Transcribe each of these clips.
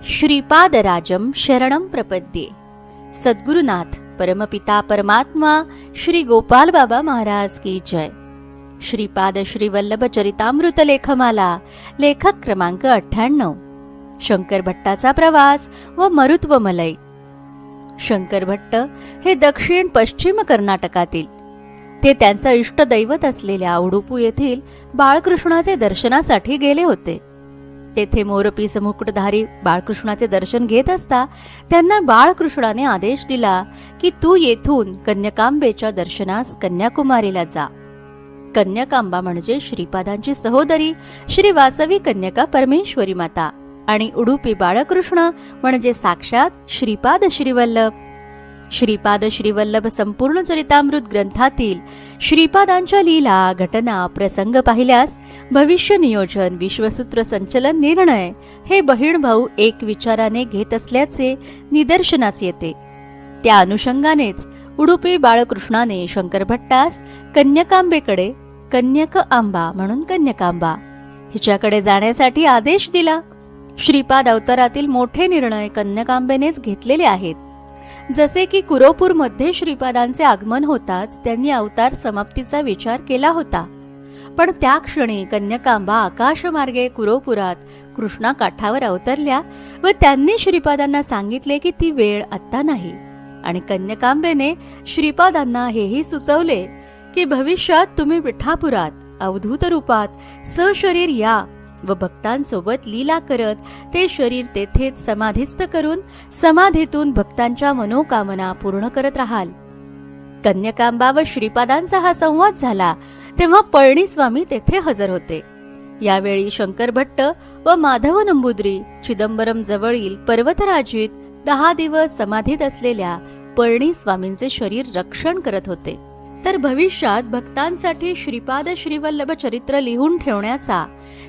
श्रीपादराजम शरणम प्रपद्ये. सद्गुरुनाथ परमपिता परमात्मा श्री गोपाल बाबा महाराज की जय. श्रीपाद श्री वल्लभ चरितामृत लेखमाला, लेखक क्रमांक 98. शंकर भट्टाचा प्रवास व मरुत्व मलई. शंकर भट्ट हे दक्षिण पश्चिम कर्नाटकातील, ते त्यांचा इष्टदैवत असलेल्या उडुपू येथील बाळकृष्णाचे दर्शनासाठी गेले होते. तेथे मोरपीस मुकुटधारी बाळकृष्णाचे दर्शन घेत असता त्यांना बाळकृष्णाने आदेश दिला की तू येथून कन्यकांबेच्या दर्शनास कन्याकुमारीला जा. कन्यकांबा म्हणजे श्रीपादांची सहोदरी श्री वासवी कन्यका परमेश्वरी माता आणि उडुपी बाळकृष्ण म्हणजे साक्षात श्रीपाद श्रीवल्लभ. श्रीपाद श्रीवल्लभ संपूर्ण चरितामृत ग्रंथातील श्रीपादांच्या लीला, घटना, प्रसंग पाहिल्यास भविष्य नियोजन, विश्वसूत्र संचलन, निर्णय हे बहीण भाऊ एक विचाराने घेत असल्याचे निदर्शनास येते. त्या अनुषंगानेच उडुपी बाळकृष्णाने शंकर भट्टास कन्यकांबेकडे, कन्यक आंबा म्हणून कन्यकांबा हिच्याकडे जाण्यासाठी आदेश दिला. श्रीपाद अवतारातील मोठे निर्णय कन्यकांबेनेच घेतलेले आहेत. जसे की कुरोपूरमध्ये श्रीपादांचे आगमन होताच त्यांनी अवतार समाप्तीचा विचार केला होता, पण त्या क्षणी कन्यकांबा आकाशमार्गे कुरोपुरात कृष्णा काठावर अवतरल्या व त्यांनी श्रीपादांना सांगितले की ती वेळ आत्ता नाही. आणि कन्यकांबेने श्रीपादांना हेही सुचवले की भविष्यात तुम्ही विठापुरात अवधूत रूपात सशरीर या व भक्तांसोबत लीला करत ते शरीर तेथेच समाधिस्थ करून समाधीतून भक्तांच्या मनोकामना पूर्ण करत राहाल. कन्यकांबा व श्रीपादांचा हा संवाद झाला तेव्हा पळणीस्वामी तेथे हजर होते. यावेळी शंकर भट्ट व माधव नंबुद्री चिदंबरम जवळील पर्वतराजीत 10 दिवस समाधीत असलेल्या पळणीस्वामींचे शरीर रक्षण करत होते. तर भविष्यात भक्तांसाठी श्रीपाद श्रीवल्लभ चरित्र लिहून ठेवण्याचा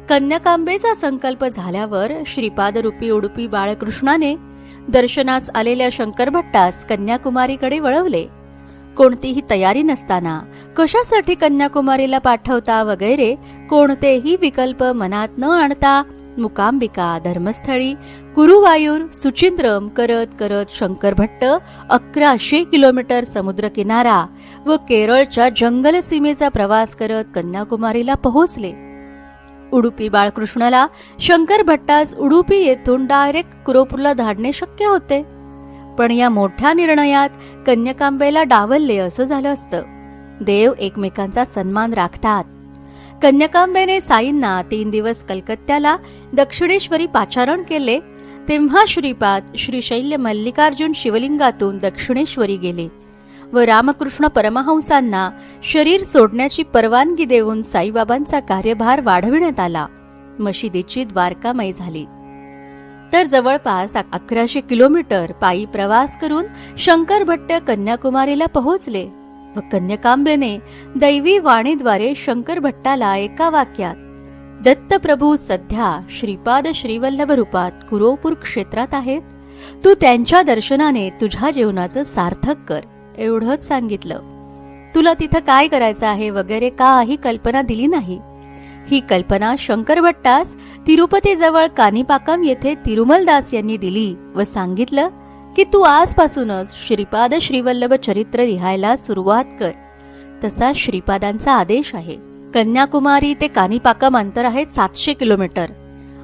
कन्यकांबेचा संकल्प झाल्यावर श्रीपाद रूपी उडुपी बाळकृष्णाने दर्शनास आलेल्या शंकर भट्टास कन्याकुमारीकडे वळवले. कोणतीही तयारी नसताना कशासाठी कन्याकुमारीला पाठवता वगैरे कोणतेही विकल्प मनात न आणता मुकांबिका, धर्मस्थळी, कुरुवायूर, सुचिंद्रम करत करत शंकर भट्ट 1100 किलोमीटर समुद्रकिनारा व केरळच्या जंगल सीमेचा प्रवास करत कन्याकुमारीला पोहोचले. उडुपी बाळकृष्णाला शंकर भट्टास उडुपी येथून डायरेक्ट कुरोपूरला धाडणे शक्य होते, पण या मोठ्या निर्णयात कन्यकांबेला डावलले असं झालं असतं. देव एकमेकांचा सन्मान राखतात. कन्यकांबेने साईंना 3 दिवस कलकत्त्याला दक्षिणेश्वरी पाचारण केले तेव्हा श्रीपाद श्रीशैल्य मल्लिकार्जुन शिवलिंगातून दक्षिणेश्वरी गेले व रामकृष्ण परमहंसांना शरीर सोडण्याची परवानगी देऊन साईबाबांचा कार्यभार वाढविण्यात आला. मशिदीची द्वारकामय झाली. तर जवळपास 1100 किलोमीटर पायी प्रवास करून शंकर भट्ट कन्याकुमारीला पोहोचले व कन्यकांबेने दैवी वाणीद्वारे शंकर भट्टाला एका वाक्यात, दत्तप्रभू सध्या श्रीपाद श्रीवल्लभ रूपात कुरोपूर क्षेत्रात आहेत, तू त्यांच्या दर्शनाने तुझ्या जीवनाचं सार्थक कर एवढंच सांगितलं. तुला तिथं काय करायचं आहे वगैरे काही कल्पना दिली नाही. ही कल्पना शंकर भट्टास तिरुपती जवळ कानिपाकम येथे तिरुमलदास यांनी दिली व सांगितलं की तू आजपासूनच श्रीपाद श्रीवल्लभ चरित्र लिहायला सुरुवात कर. तसा श्रीपादांचा आदेश आहे. कन्याकुमारी ते कानिपाकम अंतर आहे 700 किलोमीटर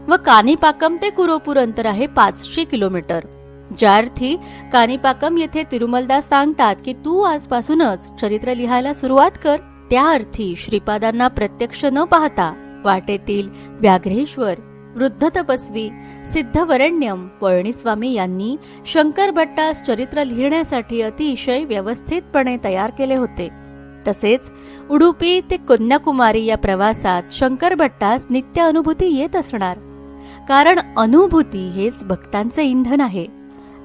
व कानिपाकम ते कुरोपूर अंतर आहे 500 किलोमीटर. ज्या अर्थी कानिपाकम येथे तिरुमलदास सांगतात की तू आजपासूनच चरित्र लिहायला सुरुवात कर, त्या अर्थी श्रीपादांना प्रत्यक्ष न पाहता वाटेतील व्याघ्रेश्वर, वृद्ध तपस्वी, सिद्धवरण्यम, पळणीस्वामी यांनी शंकर भट्टास चरित्र लिहिण्यासाठी अतिशय व्यवस्थितपणे तयार केले होते. तसेच उडुपी ते कन्याकुमारी या प्रवासात शंकर भट्टास नित्य अनुभूती येत असणार, कारण अनुभूती हेच भक्तांचे इंधन आहे.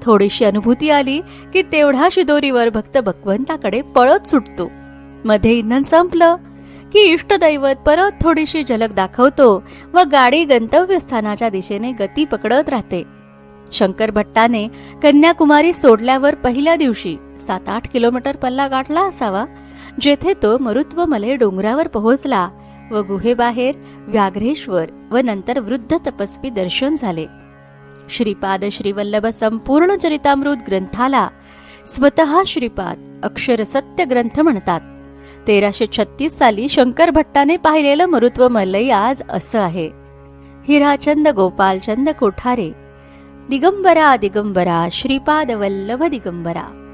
थोडीशी अनुभूती आली की तेवढ्या शिदोरीवर भक्त भगवंताकडे पळत सुटतो. मध्ये इंधन संपलं की इष्टदैवत परत थोडीशी झलक दाखवतो व गाडी गंतव्यस्थानाच्या दिशेने गती पकडत राहते. शंकर भट्टाने कन्याकुमारी सोडल्यावर पहिल्या दिवशी 7-8 किलोमीटर पल्ला गाठला असावा, जेथे तो मरुत्व मलय डोंगरावर पोहोचला व गुहेबाहेर व्याघ्रेश्वर व नंतर वृद्ध तपस्वी दर्शन झाले. श्रीपाद श्रीवल्लभ संपूर्ण चरितामृत ग्रंथाला स्वतः श्रीपाद अक्षर सत्य ग्रंथ म्हणतात. 1336 साली शंकर भट्टाने पाहिलेलं मरुत्व मलई आज असं आहे. हिराचंद गोपालचंद कोठारे, दिगंबरा दिगंबरा श्रीपाद वल्लभ दिगंबरा.